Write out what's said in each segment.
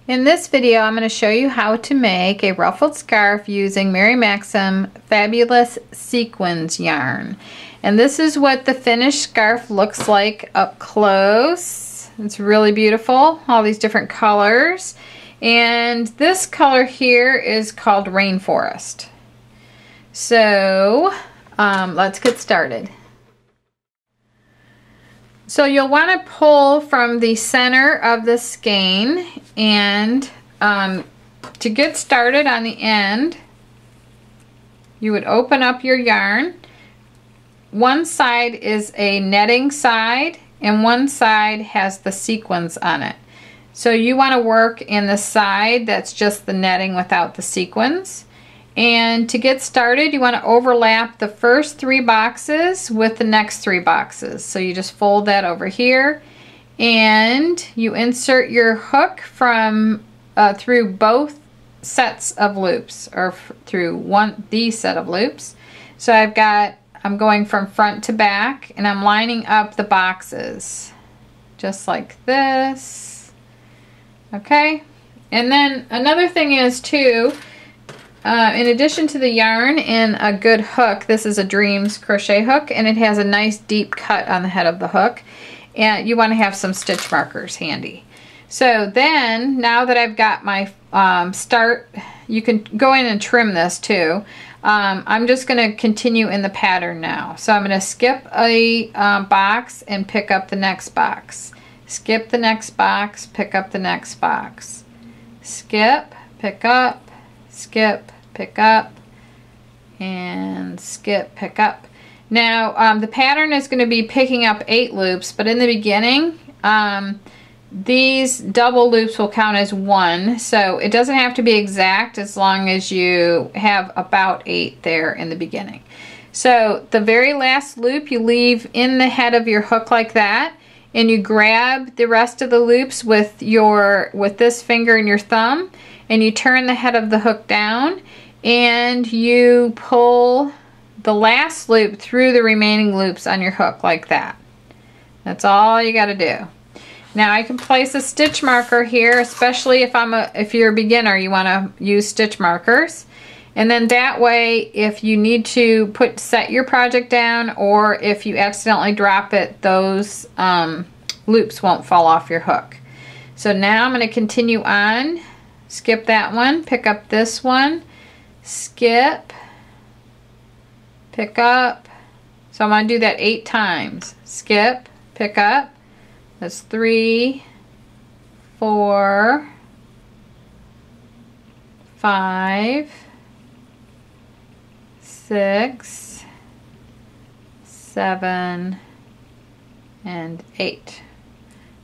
In this video, I'm going to show you how to make a ruffled scarf using Mary Maxim Fabulous Sequins yarn. And this is what the finished scarf looks like up close. It's really beautiful, all these different colors. And this color here is called Rainforest. So let's get started. So you'll want to pull from the center of the skein, and to get started on the end, you would open up your yarn. One side is a netting side and one side has the sequins on it. So you want to work in the side that's just the netting without the sequins. And to get started, you want to overlap the first 3 boxes with the next 3 boxes. So you just fold that over here and you insert your hook from through both sets of loops, or through the set of loops. So I'm going from front to back and I'm lining up the boxes just like this. Okay, and then another thing is too, in addition to the yarn and a good hook, this is a Dreams crochet hook and it has a nice deep cut on the head of the hook, and you want to have some stitch markers handy. So then, now that I've got my start, you can go in and trim this too. I'm just going to continue in the pattern now. So I'm going to skip a box and pick up the next box. Skip the next box, pick up the next box. Skip, pick up, skip, pick up, and skip, pick up. Now the pattern is going to be picking up 8 loops, but in the beginning these double loops will count as 1, so it doesn't have to be exact as long as you have about 8 there in the beginning. So the very last loop you leave in the head of your hook like that, and you grab the rest of the loops with this finger and your thumb, and you turn the head of the hook down and you pull the last loop through the remaining loops on your hook like that. That's all you got to do. Now I can place a stitch marker here, especially if you're a beginner, you want to use stitch markers. And then that way, if you need to set your project down, or if you accidentally drop it, those loops won't fall off your hook. So now I'm going to continue on. Skip that one, pick up this one, skip, pick up. So I'm going to do that 8 times. Skip, pick up. That's 3, 4, 5, 6, 7, and 8.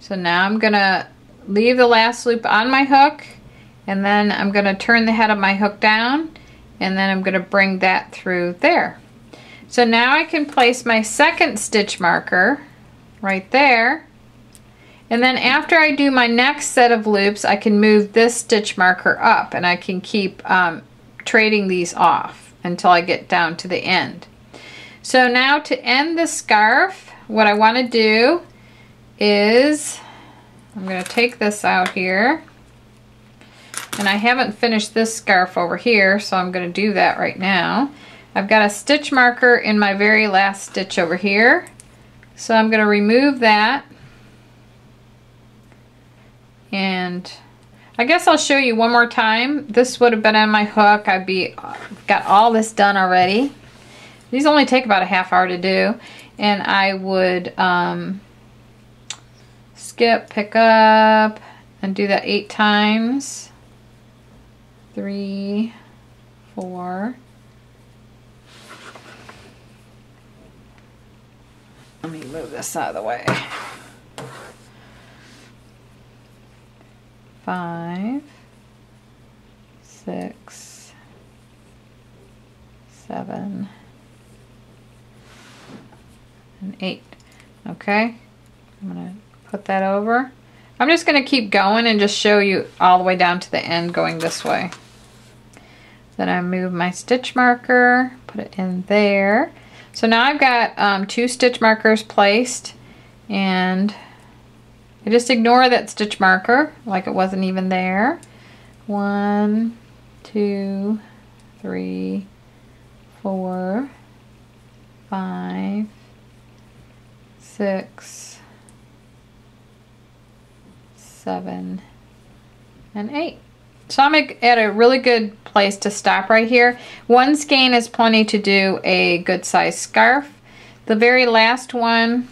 So now I'm going to leave the last loop on my hook, and then I'm going to turn the head of my hook down, and then I'm going to bring that through there. So now I can place my second stitch marker right there, and then after I do my next set of loops, I can move this stitch marker up, and I can keep trading these off until I get down to the end. So now to end the scarf, what I want to do is I'm going to take this out here. And I haven't finished this scarf over here, so I'm going to do that right now. I've got a stitch marker in my very last stitch over here. So I'm going to remove that. And I guess I'll show you one more time. This would have been on my hook. I've got all this done already. These only take about a half hour to do. And I would skip, pick up, and do that 8 times. 3, 4. Let me move this out of the way. 5, 6, 7, and 8. Okay, I'm going to put that over. I'm just going to keep going and just show you all the way down to the end going this way. Then I move my stitch marker, put it in there. So now I've got 2 stitch markers placed, and I just ignore that stitch marker like it wasn't even there. 1, 2, 3, 4, 5, 6, 7, and 8. So I'm at a really good place to stop right here. 1 skein is plenty to do a good size scarf. The very last one,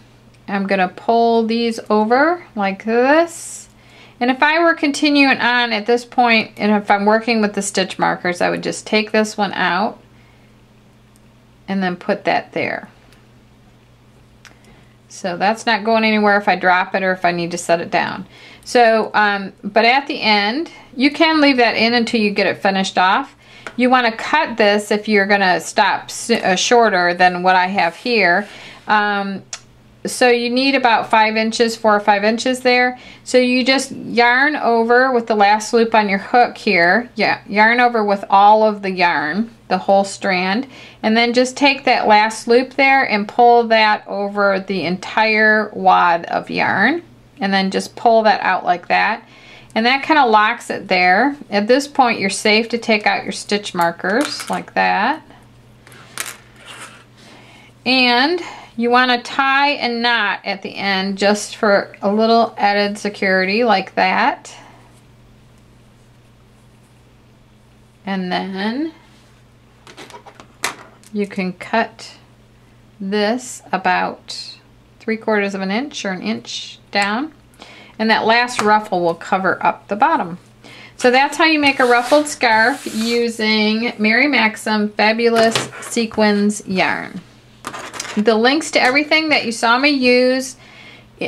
I'm gonna pull these over like this. And if I were continuing on at this point, and if I'm working with the stitch markers, I would just take this one out and then put that there. So that's not going anywhere if I drop it or if I need to set it down. So, but at the end, you can leave that in until you get it finished off. You want to cut this if you're going to stop shorter than what I have here. So you need about 5 inches, 4 or 5 inches there. So you just yarn over with the last loop on your hook here. Yeah, yarn over with all of the yarn, the whole strand, and then just take that last loop there and pull that over the entire wad of yarn, and then just pull that out like that. And that kind of locks it there. At this point, you're safe to take out your stitch markers like that. And you want to tie a knot at the end just for a little added security like that. And then you can cut this about 3/4 of an inch or an inch down. And that last ruffle will cover up the bottom. So that's how you make a ruffled scarf using Mary Maxim Fabulous Sequins yarn. The links to everything that you saw me use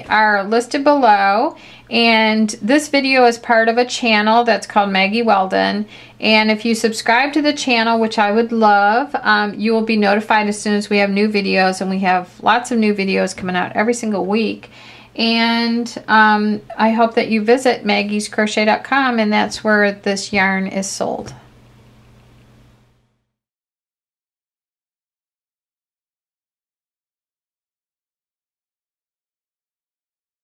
are listed below, and this video is part of a channel that's called Maggie Weldon, and if you subscribe to the channel, which I would love, you will be notified as soon as we have new videos, and we have lots of new videos coming out every single week. And I hope that you visit maggiescrochet.com, and that's where this yarn is sold.